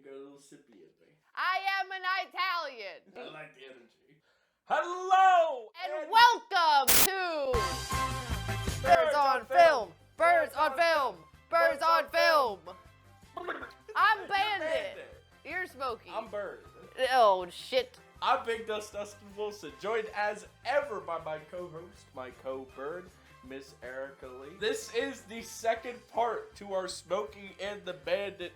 got a little sippy in me. I am an Italian. I like the energy. Hello! And welcome to Birds on Film. Birds on Film. Birds on Film. I'm Bandit. You're Smokey. I'm Bird. Oh, shit. I'm Big Dustin Wilson, joined as ever by my co-host, my co-bird, Miss Erica Lee. This is the second part to our Smokey and the Bandit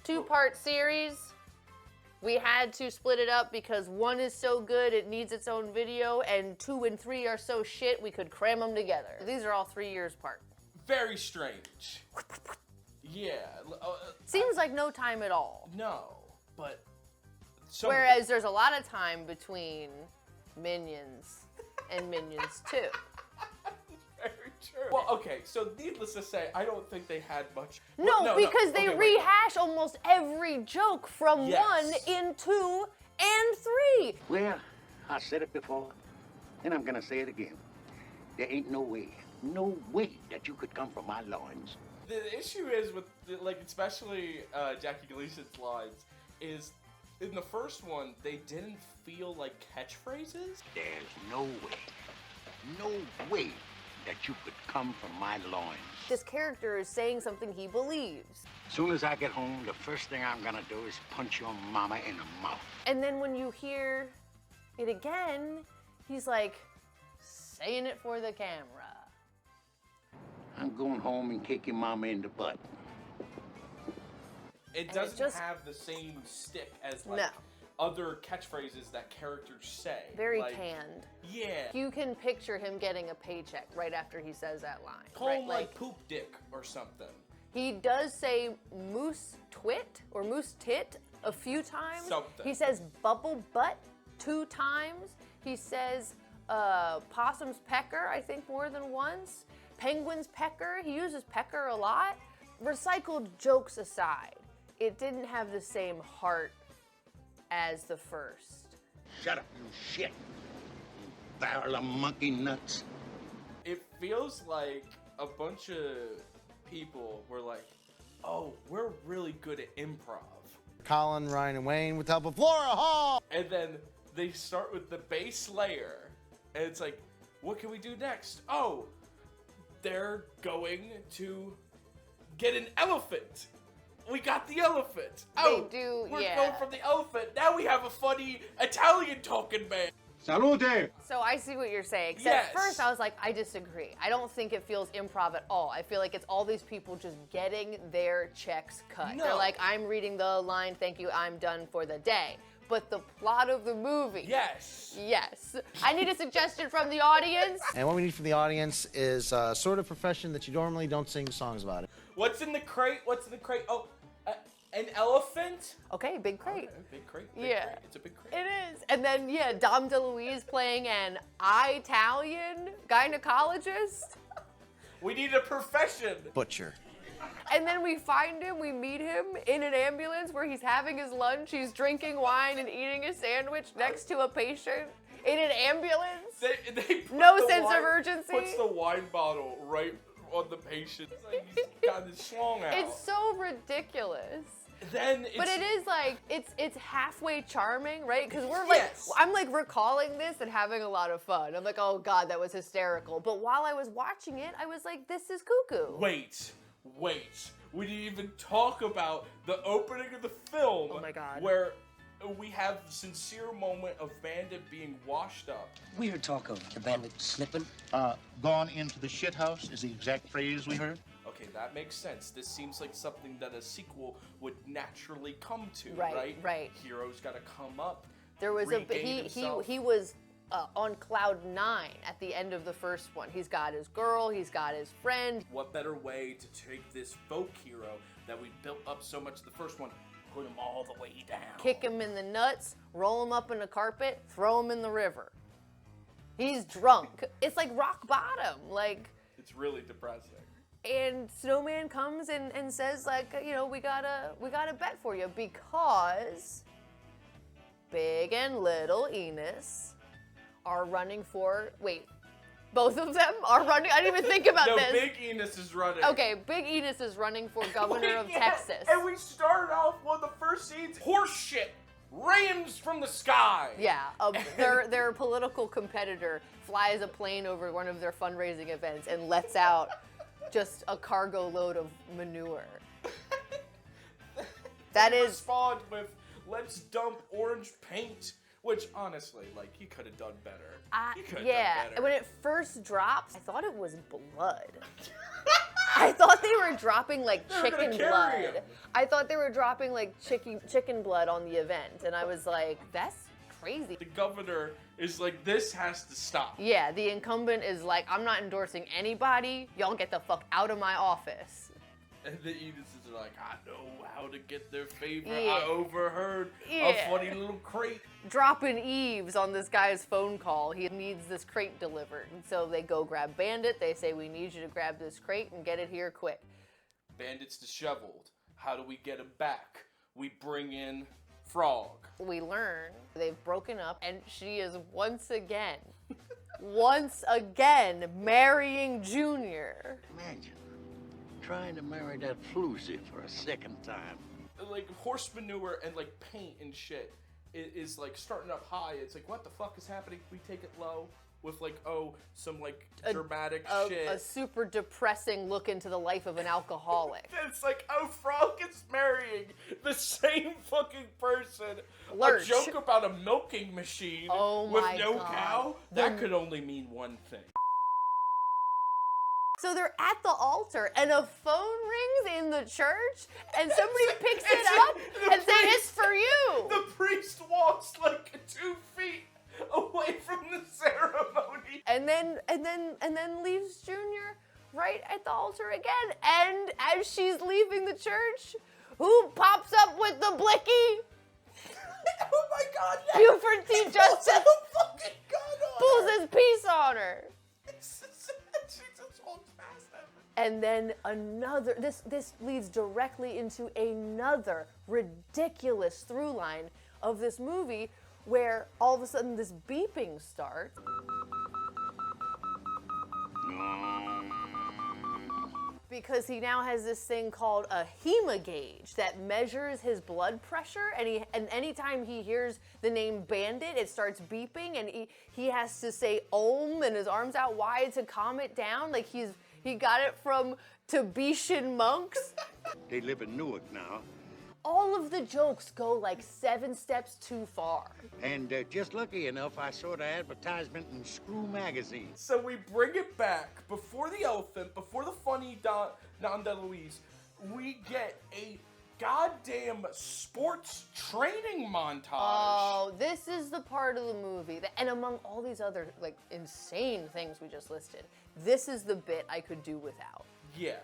Two-part series. We had to split it up because 1 is so good it needs its own video, and 2 and 3 are so shit we could cram them together. These are all 3 years apart. Very strange. Yeah. Seems like no time at all. No, but... So whereas there's a lot of time between Minions and Minions 2. Very true. Well, okay, so needless to say, I don't think they had much... No, because they rehash almost every joke from 1 in 2 and 3. Well, I said it before, and I'm gonna say it again. There ain't no way that you could come from my loins. The issue is with, like, especially Jackie Gleason's lines, is in the first one, they didn't feel like catchphrases. There's no way that you could come from my loins. This character is saying something he believes. Soon as I get home, the first thing I'm gonna do is punch your mama in the mouth. And then when you hear it again, he's like, saying it for the camera. I'm going home and kick your mama in the butt. It doesn't have the same stick as, like, other catchphrases that characters say. Very canned. Yeah. You can picture him getting a paycheck right after he says that line. Call him, like, poop dick or something. He does say moose twit or moose tit a few times. Something. He says bubble butt 2 times. He says possum's pecker, I think, more than once. Penguin's pecker. He uses pecker a lot. Recycled jokes aside, it didn't have the same heart as the first. Shut up, you shit. You barrel of monkey nuts. It feels like a bunch of people were like, oh, we're really good at improv. Colin, Ryan, and Wayne with the help of Laura Hall. And then they start with the base layer. And it's like, what can we do next? Oh, they're going to get an elephant. We got the elephant. Oh, we're going from the elephant. Now we have a funny Italian talking man. Salute! So I see what you're saying. At first I was like, I disagree. I don't think it feels improv at all. I feel like it's all these people just getting their checks cut. They're like, I'm reading the line, thank you, I'm done for the day. But the plot of the movie. Yes. I need a suggestion from the audience. And what we need from the audience is a sort of profession that you normally don't sing songs about it. What's in the crate? What's in the crate? Oh, an elephant? Okay, big crate. Okay, big crate. Yeah. Crate. It's a big crate. It is. And then, Dom DeLuise playing an Italian gynecologist. We need a profession. Butcher. And then we find him, we meet him in an ambulance where he's having his lunch, he's drinking wine and eating a sandwich next to a patient in an ambulance. They put no sense of urgency. Puts the wine bottle right on the patient. Like he's got his schlong out. It's so ridiculous. But it is like, it's halfway charming, right? Because I'm like recalling this and having a lot of fun. I'm like, oh God, that was hysterical. But while I was watching it, I was like, this is cuckoo. Wait. We didn't even talk about the opening of the film. Oh my God. Where we have the sincere moment of Bandit being washed up. We heard talk of the Bandit slipping. Gone into the shit house is the exact phrase we heard. Okay, that makes sense. This seems like something that a sequel would naturally come to, right? Right. Hero's got to come up. There was he was on cloud 9 at the end of the first one. He's got his girl, he's got his friend. What better way to take this folk hero that we built up so much the first one, put him all the way down. Kick him in the nuts, roll him up in a carpet, throw him in the river. He's drunk. It's like rock bottom. Like, it's really depressing. And Snowman comes and says, like, we got a bet for you because Big and Little Enos are running for, Both of them are running. I didn't even think about no, this. Big Enos is running. Okay, Big Enos is running for governor of Texas. And we started off one of the first scenes. Horse shit rains from the sky. Yeah, their political competitor flies a plane over one of their fundraising events and lets out just a cargo load of manure. That is respond with, let's dump orange paint. Which, honestly, like, he could have done better. He could have done better. When it first dropped, I thought it was blood. I thought they were dropping, like, chicken blood. I thought they were dropping, like, chicken blood on the event. And I was like, that's crazy. The governor is like, this has to stop. Yeah, the incumbent is like, I'm not endorsing anybody. Y'all get the fuck out of my office. And the Enuses are like, I know how to get their favor. Yeah. I overheard Yeah. a funny little crate. Dropping eaves on this guy's phone call. He needs this crate delivered. And so they go grab Bandit. They say, we need you to grab this crate and get it here quick. Bandit's disheveled. How do we get him back? We bring in Frog. We learn they've broken up and she is once again marrying Junior. Imagine trying to marry that floozy for a second time. Like, horse manure and, like, paint and shit is like, starting up high. It's like, what the fuck is happening? We take it low with, like, some, like, dramatic shit. A super depressing look into the life of an alcoholic. It's like, oh, Frog is marrying the same fucking person. Lurch. A joke about a milking machine with no cow? That could only mean one thing. So they're at the altar, and a phone rings in the church, and somebody picks it up and says, it's for you. The priest walks like 2 feet away from the ceremony. And then leaves Junior right at the altar again. And as she's leaving the church, who pops up with the blicky? Oh my God! Yeah. Buford T. Justice fucking gun on pulls her. his piece on her. She just walks past him. And then another, this leads directly into another ridiculous through line of this movie where all of a sudden this beeping starts. Because he now has this thing called a hemogauge that measures his blood pressure, and anytime he hears the name Bandit, it starts beeping, and he has to say Om and his arms out wide to calm it down, like he got it from Tibetan monks. They live in Newark now. All of the jokes go like 7 steps too far. And just lucky enough, I saw the advertisement in Screw magazine. So we bring it back before the elephant, before the funny Don DeLuise. We get a goddamn sports training montage. Oh, this is the part of the movie that, and among all these other like insane things we just listed, this is the bit I could do without. Yeah.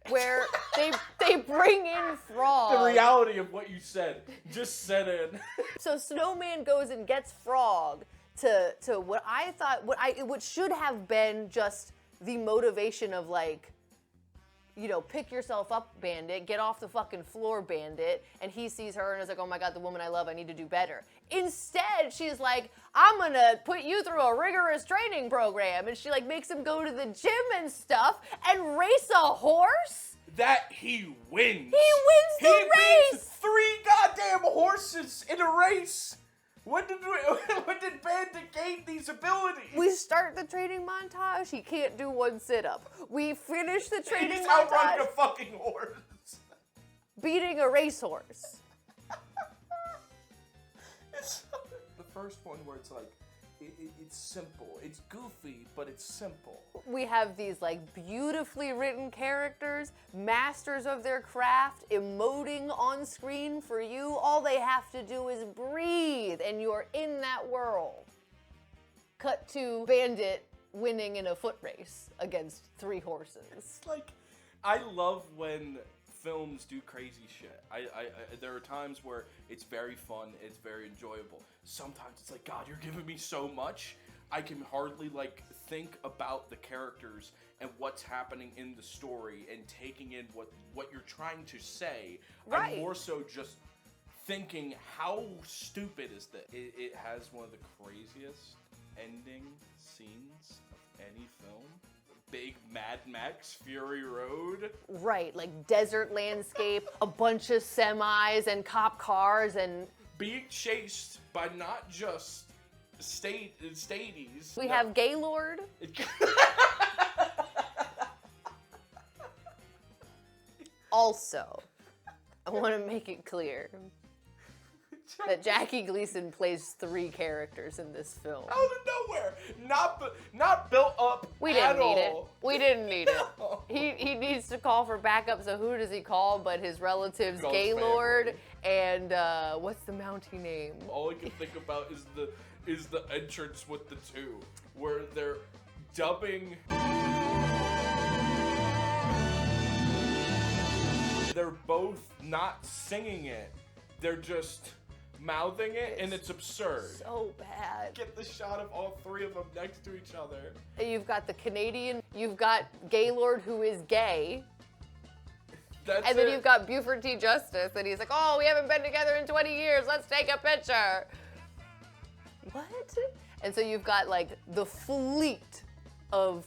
Where they bring in Frog. The reality of what you said just set in. So Snowman goes and gets Frog to what should have been just the motivation of like, you know, pick yourself up, Bandit, get off the fucking floor, Bandit. And he sees her and is like, oh my God, the woman I love, I need to do better. Instead, she's like, I'm gonna put you through a rigorous training program. And she like makes him go to the gym and stuff and race a horse. That he wins. He wins the race. Beats 3 goddamn horses in a race. When did Bandit gain these abilities? We start the training montage. He can't do 1 sit-up. We finish the training He's montage. outrunning a fucking horse. Beating a racehorse. It's the first one where it's like, it's simple. It's goofy, but it's simple. We have these like beautifully written characters, masters of their craft, emoting on screen for you. All they have to do is breathe, and you're in that world. Cut to Bandit winning in a foot race against 3 horses. It's like, I love when films do crazy shit. There are times where it's very fun, it's very enjoyable. Sometimes it's like, God, you're giving me so much. I can hardly like think about the characters and what's happening in the story and taking in what you're trying to say. Right. I'm more so just thinking, how stupid is this? It has one of the craziest ending scenes of any film. Big Mad Max Fury Road. Right, like desert landscape, a bunch of semis and cop cars and... Being chased by not just stadies. We have Gaylord. Also, I want to make it clear that Jackie Gleason plays 3 characters in this film. Out of nowhere, not built up. We didn't need it. all. We didn't need No. it. He needs to call for backup. So who does he call? But his relatives, Calls Gaylord and what's the Mountie name? All I can think about is the entrance with the 2, where they're dubbing. They're both not singing it. They're just mouthing it, and it's absurd. So bad. Get the shot of all 3 of them next to each other. You've got the Canadian, you've got Gaylord who is gay, That's and then it. you've got Buford T. Justice, and he's like, oh, we haven't been together in 20 years, let's take a picture. What? And so you've got like the fleet of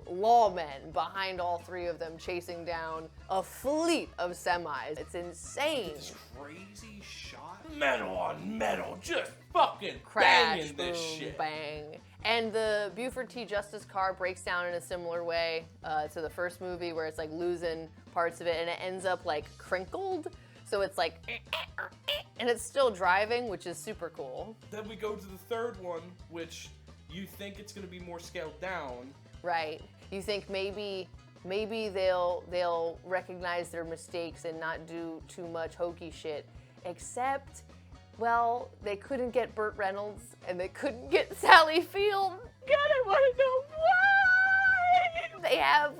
lawmen behind all 3 of them chasing down a fleet of semis. It's insane. This crazy shot. Metal on metal, just fucking Crash, banging this boom, shit. bang. And the Buford T. Justice car breaks down in a similar way to the first movie where it's like losing parts of it and it ends up like crinkled. So it's like, and it's still driving, which is super cool. Then we go to the 3rd one, which you think it's gonna be more scaled down. Right. You think maybe they'll recognize their mistakes and not do too much hokey shit. Except, well, they couldn't get Burt Reynolds and they couldn't get Sally Field. God, I want to know why. They have,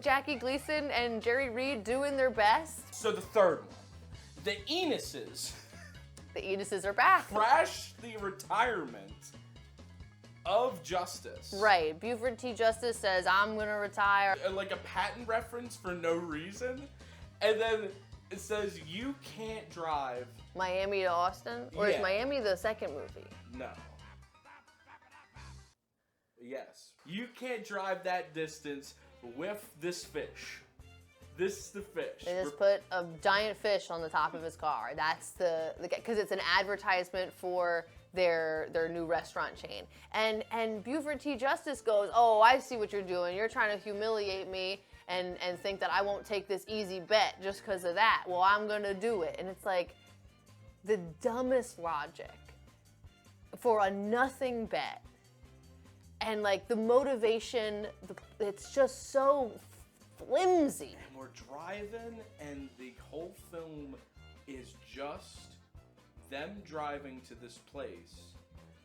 Jackie Gleason and Jerry Reed doing their best. So the 3rd one, the Enuses. The Enuses are back. Crash the retirement of Justice. Right. Buford T. Justice says, I'm gonna retire. Like a patent reference for no reason. And then it says, you can't drive. Miami to Austin? Or Yeah. is Miami the second movie? No. Yes. You can't drive that distance with this fish. This is the fish. They just put a giant fish on the top of his car. That's because it's an advertisement for their new restaurant chain. And Buford T. Justice goes, oh, I see what you're doing. You're trying to humiliate me and think that I won't take this easy bet just because of that. Well, I'm gonna do it. And it's like the dumbest logic for a nothing bet. And like the motivation, it's just so flimsy. And we're driving, and the whole film is just them driving to this place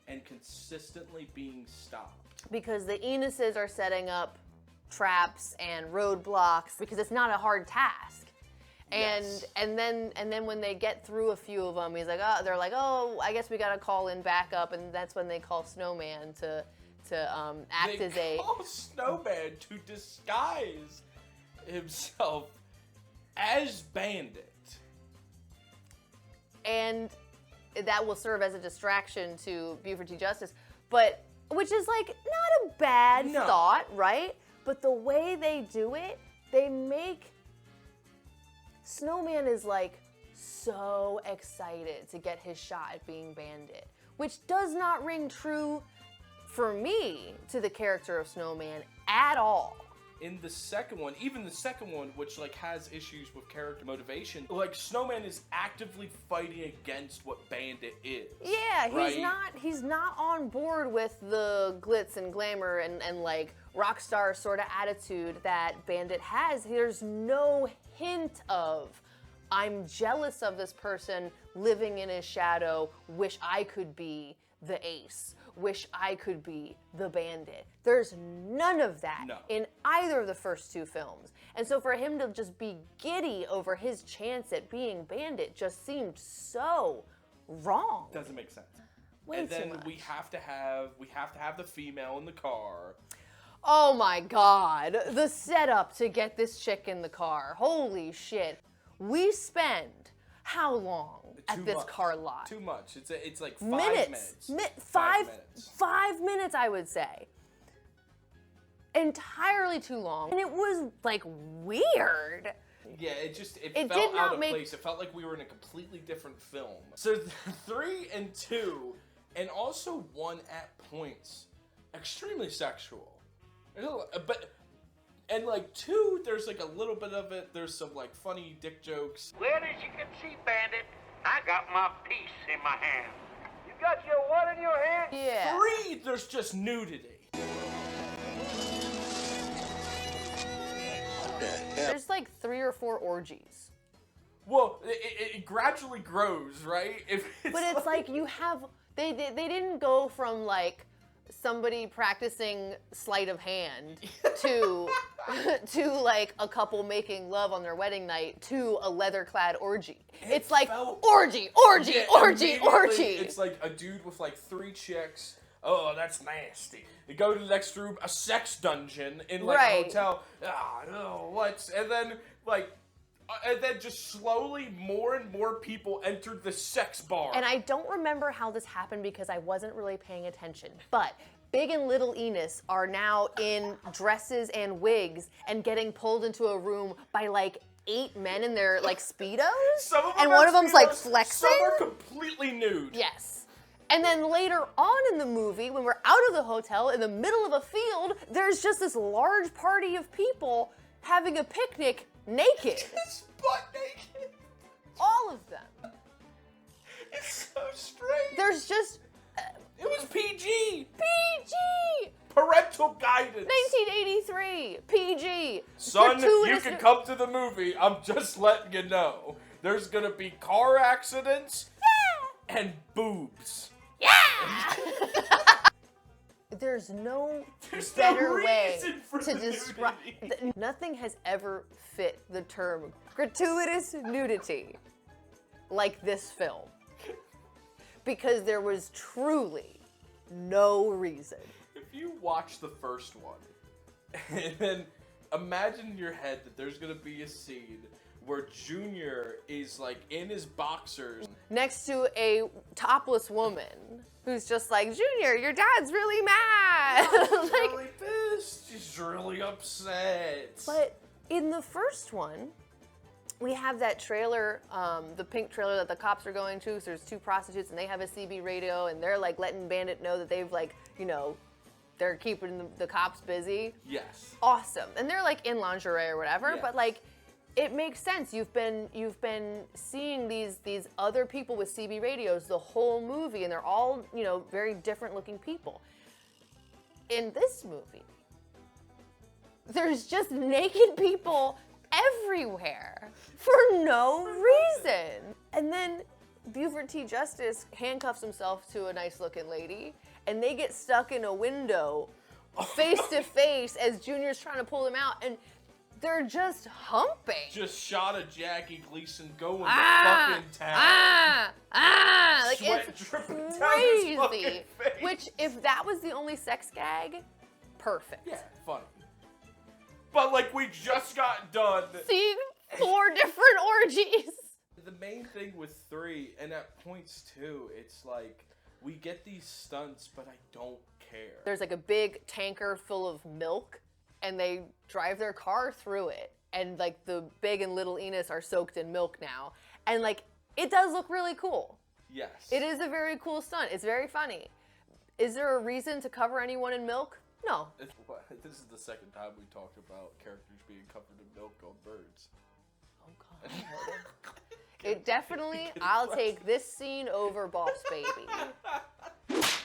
and consistently being stopped. Because the Enuses are setting up traps and roadblocks because it's not a hard task. Yes. And then when they get through a few of them, they're like, oh, I guess we gotta call in backup, and that's when they call Snowman to act as They call Snowman to disguise himself as Bandit. and that will serve as a distraction to Buford T. Justice, but which is like not a bad No. thought, right? But the way they do it, they make Snowman is like so excited to get his shot at being Bandit, which does not ring true for me to the character of Snowman at all. In the second one, even the second one, which like has issues with character motivation, like Snowman is actively fighting against what Bandit is. Yeah, right? he's not on board with the glitz and glamour and like rock star sort of attitude that Bandit has. There's no hint of, I'm jealous of this person living in his shadow, wish I could be the ace, wish I could be the Bandit. There's none of that in either of the first 2 films. And so for him to just be giddy over his chance at being Bandit just seemed so wrong. Doesn't make sense. Way and too then much. we have to have the female in the car. Oh my God, the setup to get this chick in the car. Holy shit. We spend how long at this car lot? Too much. It's like 5 minutes. 5 minutes, I would say. Entirely too long. And it was like weird. Yeah, it felt out of place. It felt like we were in a completely different film. So 3 and 2, and also 1 at points, extremely sexual. And like 2, there's like a little bit of it. There's some like funny dick jokes. Well, as you can see, Bandit, I got my piece in my hand. You got your what in your hand? Yeah. 3, there's just nudity. There's like 3 or 4 orgies. Well, it gradually grows, right? But it's like you have, they didn't go from like somebody practicing sleight of hand to like a couple making love on their wedding night to a leather-clad orgy. It's like orgy. It's like a dude with like 3 chicks. Oh, that's nasty. You go to the next room, a sex dungeon in like a hotel. And then just slowly more and more people entered the sex bar. And I don't remember how this happened because I wasn't really paying attention. But Big and Little Enos are now in dresses and wigs and getting pulled into a room by like 8 men in their like Speedos. Some of them and one of them's Speedos, like flexing. Some are completely nude. Yes. And then later on in the movie, when we're out of the hotel in the middle of a field, there's just this large party of people having a picnic naked. It's butt naked. All of them. It's so strange. There's just... it was PG. PG! Parental guidance. 1983. PG. Son, you can come to the movie. I'm just letting you know. There's gonna be car accidents and boobs. Yeah! There's no better way to describe. Nothing has ever fit the term gratuitous nudity like this film. Because there was truly no reason. If you watch the first one, and then imagine in your head that there's gonna be a scene where Junior is like in his boxers next to a topless woman who's just like, Junior, your dad's really mad. She's really pissed. She's really upset. But in the first one, we have that trailer, the pink trailer that the cops are going to. So there's 2 prostitutes and they have a CB radio and they're like letting Bandit know that they've like, you know, they're keeping the cops busy. Yes. Awesome. And they're like in lingerie or whatever, yes. But like, it makes sense. You've been seeing these other people with CB radios the whole movie, and they're all, you know, very different looking people. In this movie, there's just naked people everywhere for no reason. And then Buford T. Justice handcuffs himself to a nice looking lady, and they get stuck in a window face to face as Junior's trying to pull them out, and they're just humping. Just shot a Jackie Gleason going to fucking town. Like, sweat it's dripping crazy. down his fucking face. Which, if that was the only sex gag, perfect. Yeah, funny. But like, we just got done seeing 4 different orgies. The main thing with 3, and at points too, it's like, we get these stunts, but I don't care. There's like a big tanker full of milk, and they drive their car through it, and like the Big and Little Enos are soaked in milk now, and like it does look really cool. Yes. It is a very cool stunt. It's very funny. Is there a reason to cover anyone in milk? No. This is the second time we talked about characters being covered in milk on birds. Oh God. It definitely, I'll take this scene over Boss Baby.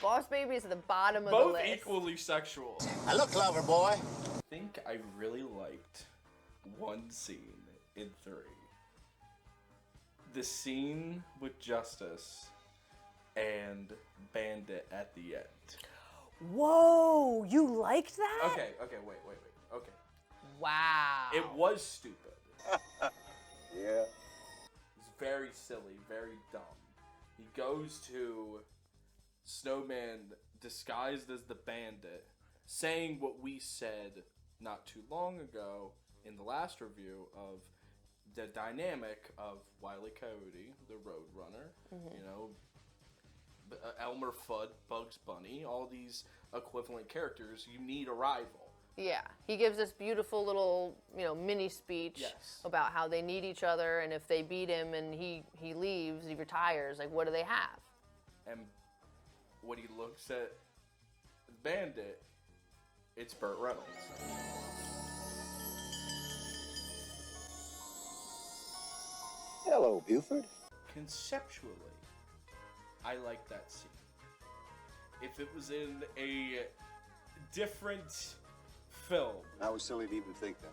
Boss Baby is at the bottom of the list. Both equally sexual. I look clever, boy. I think I really liked one scene in 3. The scene with Justice and Bandit at the end. Whoa, you liked that? Okay, wait. Okay. Wow. It was stupid. Yeah. It's very silly, very dumb. He goes to Snowman disguised as the Bandit, saying what we said not too long ago in the last review of the dynamic of Wile E. Coyote, the Roadrunner, you know, Elmer Fudd, Bugs Bunny, all these equivalent characters, you need a rival. Yeah, he gives this beautiful little, mini speech about how they need each other, and if they beat him and he leaves, he retires, like, what do they have? And when he looks at Bandit, it's Burt Reynolds. Hello, Buford. Conceptually, I like that scene. If it was in a different film, I was silly to even think that.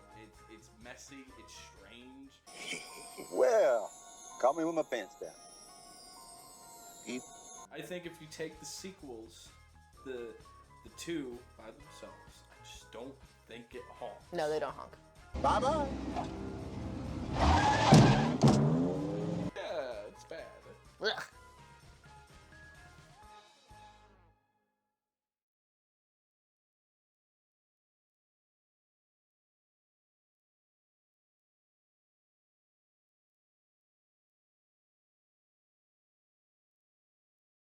It's messy, it's strange. Well, caught me with my pants down. I think if you take the sequels, the two by themselves, I just don't think it honks. No, they don't honk. Bye-bye. Yeah, it's bad. Ugh.